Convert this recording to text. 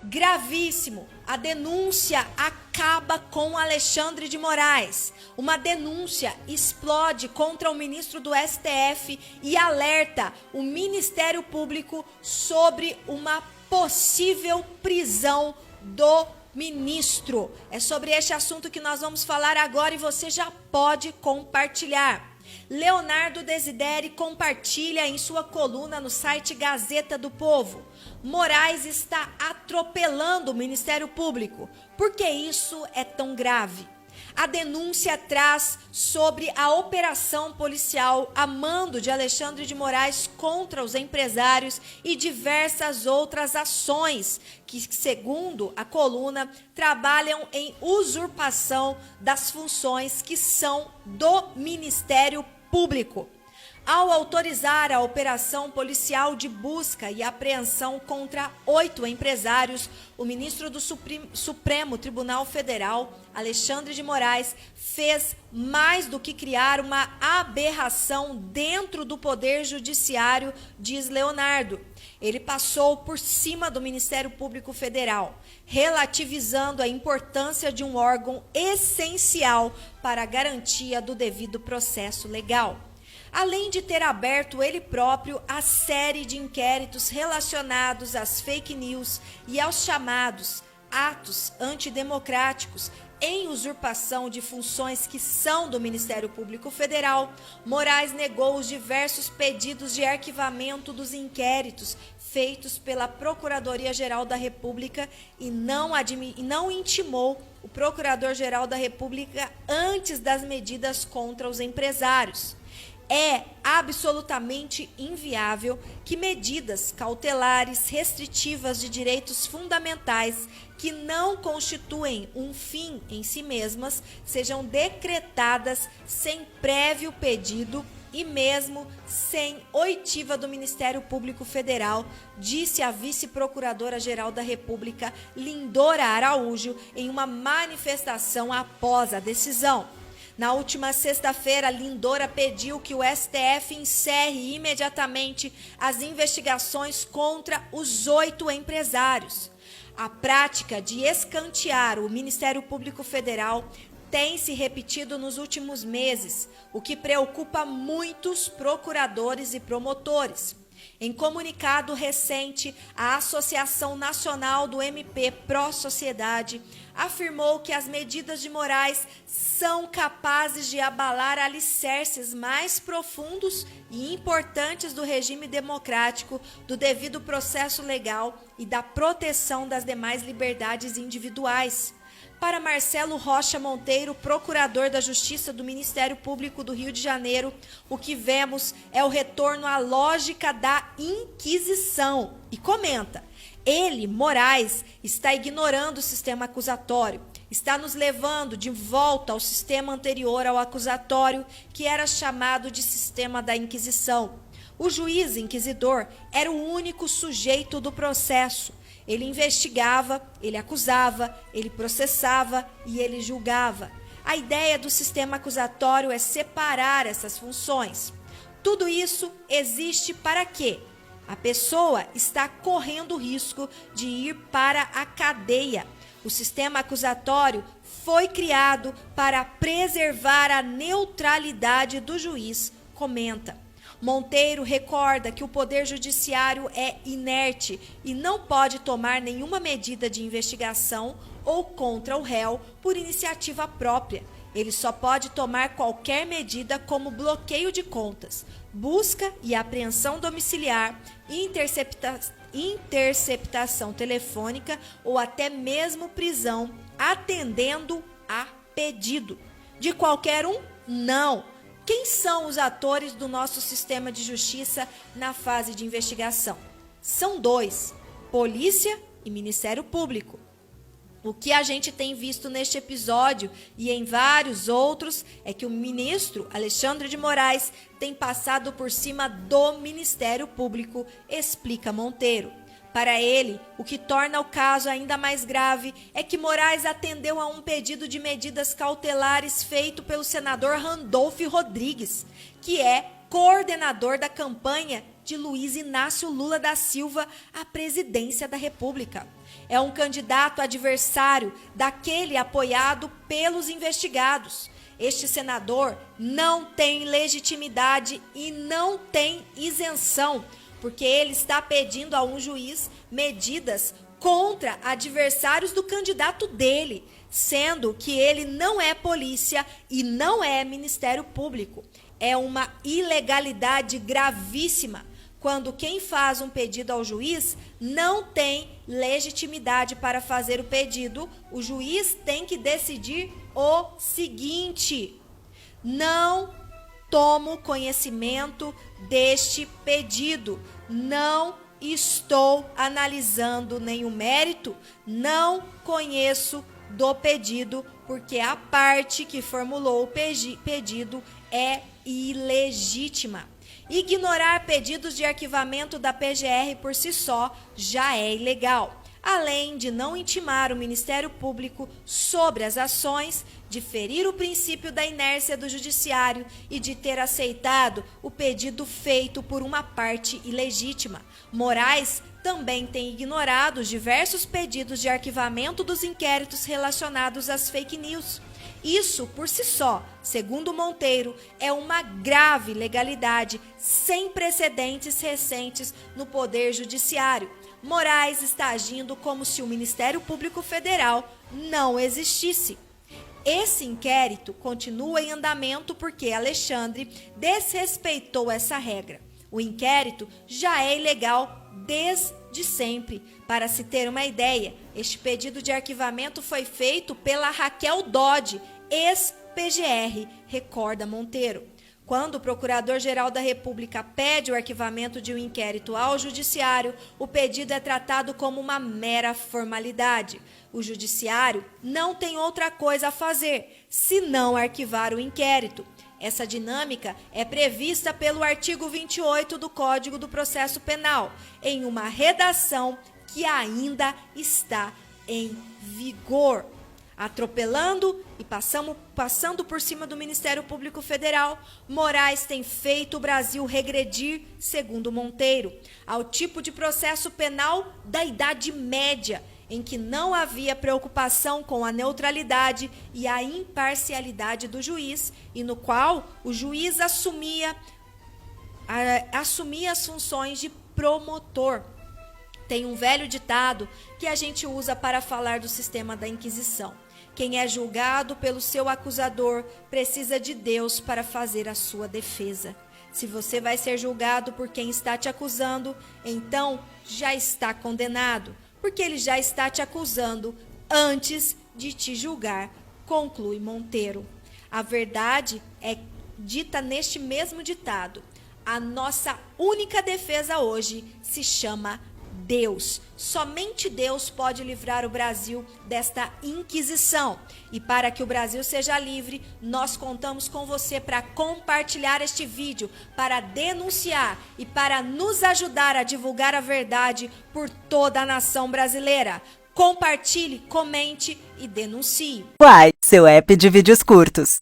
Gravíssimo, a denúncia acaba com Alexandre de Moraes. Uma denúncia explode contra o ministro do STF e alerta o Ministério Público sobre uma possível prisão do ministro. É sobre este assunto que nós vamos falar agora e você já pode compartilhar. Leonardo Desideri compartilha em sua coluna no site Gazeta do Povo. Moraes está atropelando o Ministério Público. Por que isso é tão grave? A denúncia traz sobre a operação policial a mando de Alexandre de Moraes contra os empresários e diversas outras ações que, segundo a coluna, trabalham em usurpação das funções que são do Ministério Público. Ao autorizar a operação policial de busca e apreensão contra 8 empresários, o ministro do Supremo Tribunal Federal, Alexandre de Moraes, fez mais do que criar uma aberração dentro do Poder Judiciário, diz Leonardo. Ele passou por cima do Ministério Público Federal, relativizando a importância de um órgão essencial para a garantia do devido processo legal. Além de ter aberto ele próprio a série de inquéritos relacionados às fake news e aos chamados atos antidemocráticos em usurpação de funções que são do Ministério Público Federal, Moraes negou os diversos pedidos de arquivamento dos inquéritos feitos pela Procuradoria-Geral da República e não intimou o Procurador-Geral da República antes das medidas contra os empresários. É absolutamente inviável que medidas cautelares restritivas de direitos fundamentais que não constituem um fim em si mesmas sejam decretadas sem prévio pedido e mesmo sem oitiva do Ministério Público Federal, disse a vice-procuradora-geral da República, Lindora Araújo, em uma manifestação após a decisão. Na última sexta-feira, Lindora pediu que o STF encerre imediatamente as investigações contra os 8 empresários. A prática de escantear o Ministério Público Federal tem se repetido nos últimos meses, o que preocupa muitos procuradores e promotores. Em comunicado recente, a Associação Nacional do MP Pró-Sociedade afirmou que as medidas de Moraes são capazes de abalar alicerces mais profundos e importantes do regime democrático, do devido processo legal e da proteção das demais liberdades individuais. Para Marcelo Rocha Monteiro, procurador da Justiça do Ministério Público do Rio de Janeiro, o que vemos é o retorno à lógica da Inquisição. E comenta, ele, Moraes, está ignorando o sistema acusatório, está nos levando de volta ao sistema anterior ao acusatório, que era chamado de sistema da Inquisição. O juiz inquisidor era o único sujeito do processo. Ele investigava, ele acusava, ele processava e ele julgava. A ideia do sistema acusatório é separar essas funções. Tudo isso existe para quê? A pessoa está correndo o risco de ir para a cadeia. O sistema acusatório foi criado para preservar a neutralidade do juiz, comenta. Monteiro recorda que o Poder Judiciário é inerte e não pode tomar nenhuma medida de investigação ou contra o réu por iniciativa própria. Ele só pode tomar qualquer medida como bloqueio de contas, busca e apreensão domiciliar, interceptação telefônica ou até mesmo prisão, atendendo a pedido. De qualquer um, não. Quem são os atores do nosso sistema de justiça na fase de investigação? São 2, Polícia e Ministério Público. O que a gente tem visto neste episódio e em vários outros é que o ministro Alexandre de Moraes tem passado por cima do Ministério Público, explica Monteiro. Para ele, o que torna o caso ainda mais grave é que Moraes atendeu a um pedido de medidas cautelares feito pelo senador Randolfo Rodrigues, que é coordenador da campanha de Luiz Inácio Lula da Silva à presidência da República. é um candidato adversário daquele apoiado pelos investigados. Este senador não tem legitimidade e não tem isenção, porque ele está pedindo a um juiz medidas contra adversários do candidato dele, sendo que ele não é polícia e não é Ministério Público. É uma ilegalidade gravíssima quando quem faz um pedido ao juiz não tem legitimidade para fazer o pedido. O juiz tem que decidir o seguinte: não tomo conhecimento deste pedido, não estou analisando nenhum mérito, não conheço do pedido, porque a parte que formulou o pedido é ilegítima. Ignorar pedidos de arquivamento da PGR por si só já é ilegal, além de não intimar o Ministério Público sobre as ações, de ferir o princípio da inércia do Judiciário e de ter aceitado o pedido feito por uma parte ilegítima. Moraes também tem ignorado os diversos pedidos de arquivamento dos inquéritos relacionados às fake news. Isso, por si só, segundo Monteiro, é uma grave ilegalidade sem precedentes recentes no Poder Judiciário. Moraes está agindo como se o Ministério Público Federal não existisse. Esse inquérito continua em andamento porque Alexandre desrespeitou essa regra. O inquérito já é ilegal desde sempre. Para se ter uma ideia, este pedido de arquivamento foi feito pela Raquel Dodge, ex-PGR, recorda Monteiro. Quando o Procurador-Geral da República pede o arquivamento de um inquérito ao Judiciário, o pedido é tratado como uma mera formalidade. O Judiciário não tem outra coisa a fazer, senão arquivar o inquérito. Essa dinâmica é prevista pelo artigo 28 do Código do Processo Penal, em uma redação que ainda está em vigor. Atropelando e passando por cima do Ministério Público Federal, Moraes tem feito o Brasil regredir, segundo Monteiro, ao tipo de processo penal da Idade Média, em que não havia preocupação com a neutralidade e a imparcialidade do juiz, e no qual o juiz assumia as funções de promotor. Tem um velho ditado que a gente usa para falar do sistema da Inquisição: quem é julgado pelo seu acusador precisa de Deus para fazer a sua defesa. Se você vai ser julgado por quem está te acusando, então já está condenado, porque ele já está te acusando antes de te julgar, conclui Monteiro. A verdade é dita neste mesmo ditado: a nossa única defesa hoje se chama Deus. Somente Deus pode livrar o Brasil desta Inquisição. E para que o Brasil seja livre, nós contamos com você para compartilhar este vídeo, para denunciar e para nos ajudar a divulgar a verdade por toda a nação brasileira. Compartilhe, comente e denuncie. Uai, seu app de vídeos curtos.